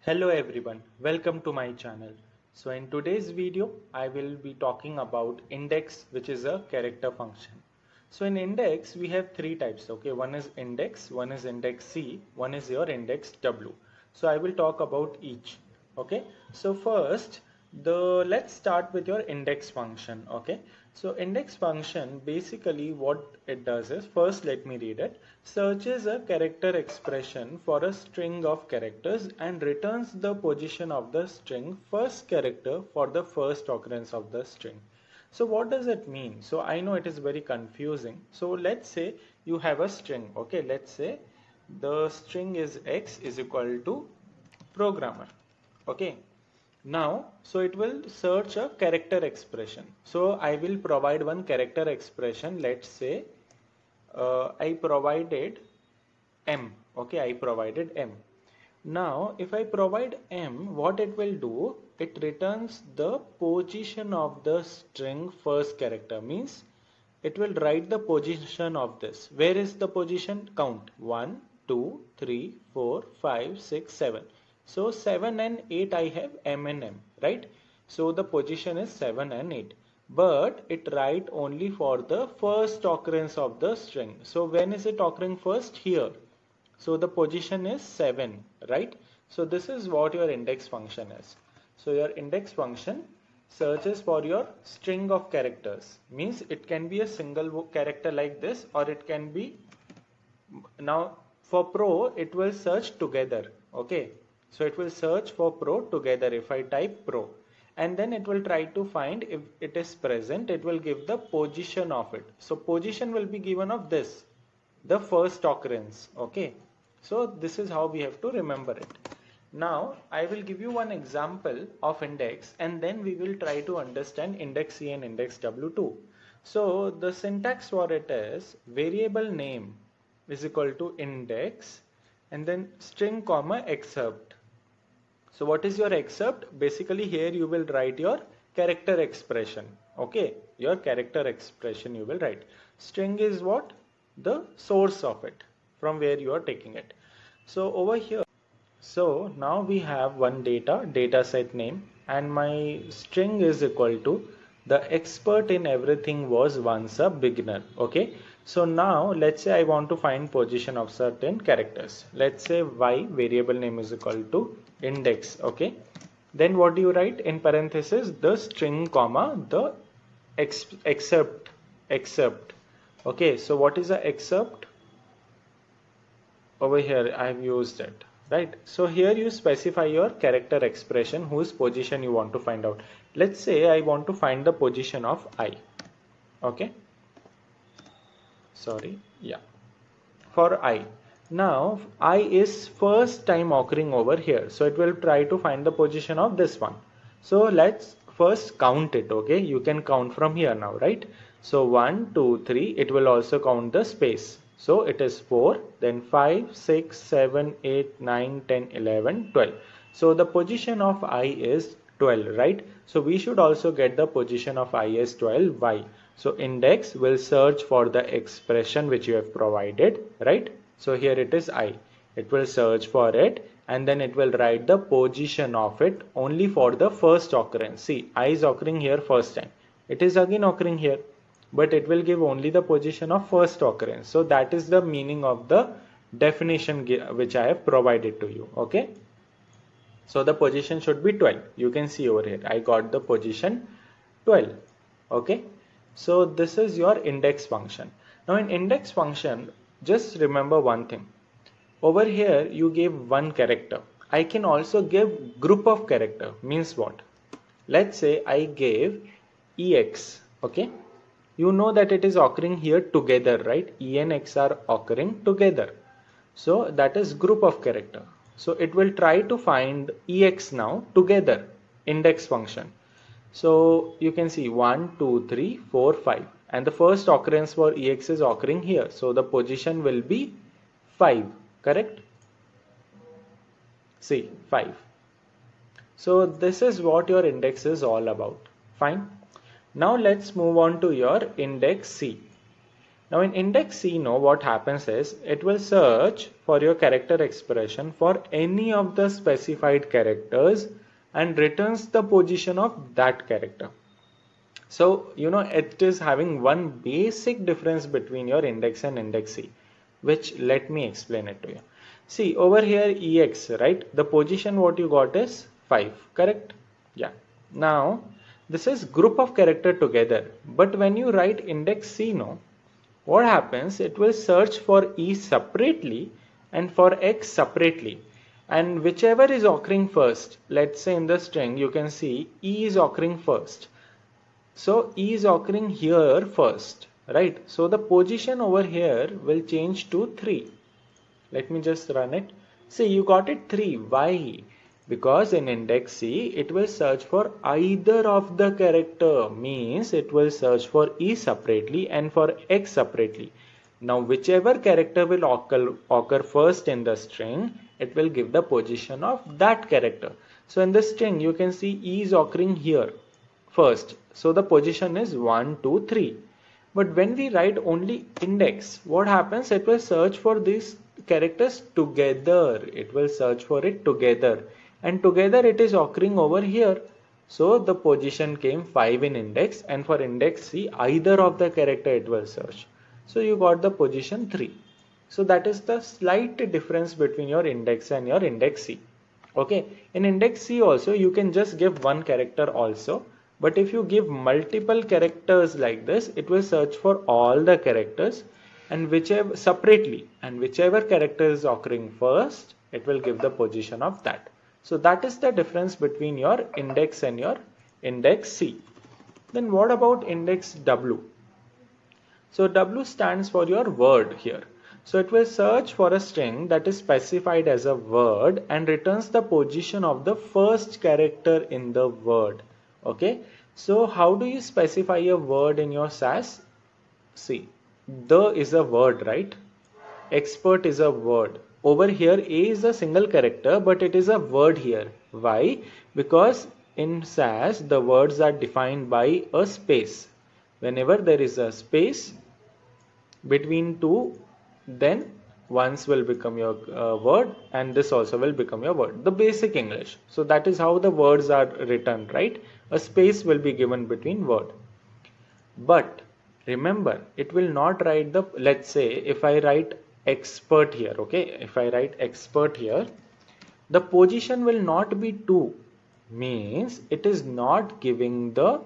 Hello everyone, welcome to my channel. So in today's video, I will be talking about index, which is a character function. So in index, we have three types. Okay, one is index, one is Indexc, one is your Indexw. So I will talk about each. Okay, so first, let's start with your index function. Okay, so index function basically what it does is, first let me read it. Searches a character expression for a string of characters and returns the position of the string first character for the first occurrence of the string. So what does it mean? So I know it is very confusing. So let's say you have a string. Okay, let's say the string is x is equal to programmer. Okay, now so it will search a character expression. So I will provide one character expression. Let's say I provided m. Okay, I provided m. Now if I provide m, what it will do, it returns the position of the string first character, means it will write the position of this. Where is the position? Count 1 2 3 4 5 6 7. So 7 and 8 I have m and m, right? So the position is 7 and 8, but it write only for the first occurrence of the string. So when is it occurring first? Here. So the position is 7, right? So this is what your index function is. So your index function searches for your string of characters. Means it can be a single character like this, or it can be, now for pro it will search together. Okay, so it will search for pro together. If I type pro, and then it will try to find, if it is present, it will give the position of it. So position will be given of this, the first occurrence. Okay, so this is how we have to remember it. Now I will give you one example of index, and then we will try to understand Indexc and Indexw too. So the syntax for it is variable name is equal to index and then string comma excerpt. So what is your excerpt? Basically here you will write your character expression. Okay, your character expression you will write. String is what? The source of it, from where you are taking it. So over here, so now we have one data set name, and my string is equal to the expert in everything was once a beginner. Okay, so now let's say I want to find position of certain characters. Let's say y variable name is equal to index. Okay, then what do you write in parenthesis? The string comma the excerpt. Okay, so what is the excerpt? Over here I have used it, right? So here you specify your character expression whose position you want to find out. Let's say I want to find the position of I. Okay, sorry, yeah, for I. Now I is first time occurring over here, so it will try to find the position of this one. So let's first count it. Okay, you can count from here now, right? So 1 2 3, it will also count the space. So it is 4, then 5 6 7 8 9 10 11 12. So the position of I is 12, right? So we should also get the position of I as 12. Why? So index will search for the expression which you have provided, right? So here it is I. It will search for it, and then it will write the position of it only for the first occurrence. See, I is occurring here first time. It is again occurring here, but it will give only the position of first occurrence. So that is the meaning of the definition which I have provided to you. Okay. So the position should be 12. You can see over here, I got the position 12. Okay. So this is your index function. Now in index function, just remember one thing. Over here, you gave one character. I can also give group of character. Means what? Let's say I gave EX. Okay. You know that it is occurring here together, right? E and X are occurring together. So that is group of character. So it will try to find EX now together, index function. So you can see 1, 2, 3, 4, 5, and the first occurrence for EX is occurring here. So the position will be 5, correct? See, 5. So this is what your index is all about. Fine. Now let's move on to your Indexc. Now in index C, what happens is it will search for your character expression for any of the specified characters and returns the position of that character. So, it is having one basic difference between your index and index C, which let me explain it to you. See, over here EX, right? The position what you got is 5, correct? Yeah. Now, this is group of character together. But when you write index C, what happens? It will search for E separately and for X separately. And whichever is occurring first, let's say in the string, you can see E is occurring first. So E is occurring here first, right? So the position over here will change to 3. Let me just run it. See, you got it 3. Why? Because in index C, it will search for either of the character. Means it will search for E separately and for X separately. Now, whichever character will occur first in the string, it will give the position of that character. So in the string, you can see E is occurring here first. So the position is 1, 2, 3. But when we write only index, what happens? It will search for these characters together. It will search for it together. And together it is occurring over here. So the position came 5 in index, and for index C, either of the character it will search. So you got the position 3. So that is the slight difference between your index and your index C. Okay, in index C also you can just give one character also. But if you give multiple characters like this, it will search for all the characters and whichever separately, and whichever character is occurring first, it will give the position of that. So that is the difference between your index and your index C. Then what about index W? So W stands for your word here. So it will search for a string that is specified as a word and returns the position of the first character in the word. Okay, so how do you specify a word in your SAS? See, the is a word, right? Expert is a word. Over here, A is a single character, but it is a word here. Why? Because in SAS, the words are defined by a space. Whenever there is a space between two, then once will become your word and this also will become your word, the basic English. So that is how the words are written, right? A space will be given between word. But remember, it will not write the, let's say if I write expert here, okay, if I write expert here, the position will not be 2, means it is not giving the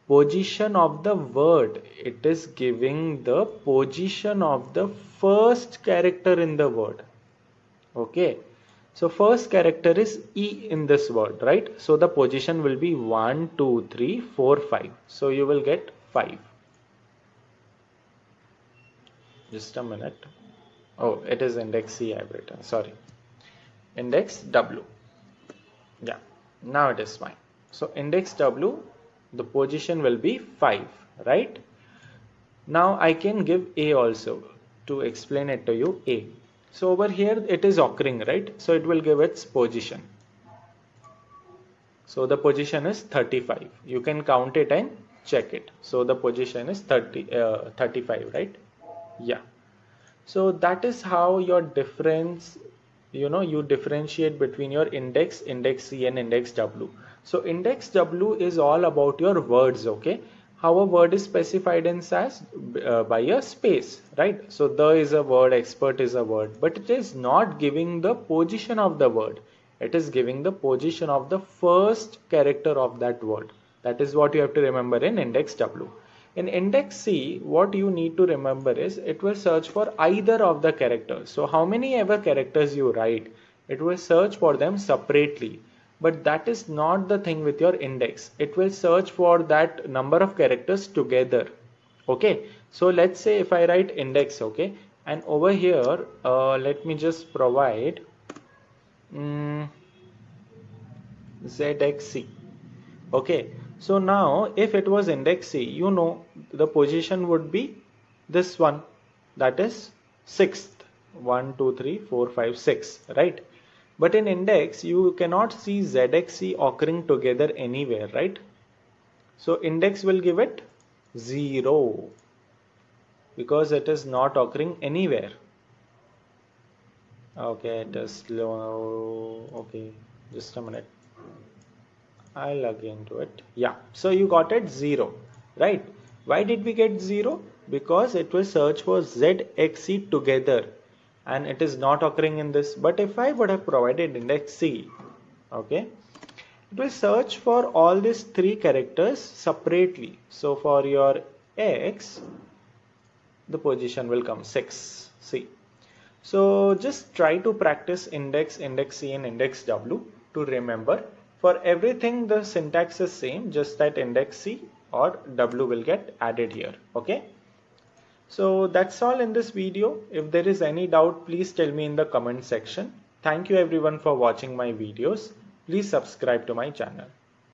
position of the word, it is giving the position of the first character in the word. Okay, so first character is E in this word, right? So the position will be 1, 2, 3, 4, 5. So you will get 5. Just a minute. Oh, it is index C I have written, sorry. Index W. Yeah, now it is fine. So index W, the position will be 5, right? Now I can give A also to explain it to you. A. So over here it is occurring, right? So it will give its position. So the position is 35. You can count it and check it. So the position is 35, right? Yeah. So that is how your difference, you differentiate between your index, index C and index W. So index W is all about your words, okay? How a word is specified in SAS by a space, right? So the is a word, expert is a word, but it is not giving the position of the word. It is giving the position of the first character of that word. That is what you have to remember in index W. In index C, what you need to remember is it will search for either of the characters. So how many ever characters you write, it will search for them separately. But that is not the thing with your index. It will search for that number of characters together. Okay. So let's say if I write index, okay, and over here, let me just provide ZXC. Okay, so now if it was index C, the position would be this one, that is 6th. 1, 2, 3, 4, 5, 6, right? But in index, you cannot see ZXC occurring together anywhere, right? So index will give it 0. because it is not occurring anywhere. Okay, it is slow. Okay, just a minute. I'll again do it. Yeah, so you got it 0, right? Why did we get 0? Because it will search for Z, X, C together and it is not occurring in this. But if I would have provided index C, okay, it will search for all these 3 characters separately. So for your X, the position will come 6. See. So just try to practice index, index C and index W to remember. For everything the syntax is same, just that index C or W will get added here. Okay. So that's all in this video. If there is any doubt, please tell me in the comment section. Thank you everyone for watching my videos. Please subscribe to my channel.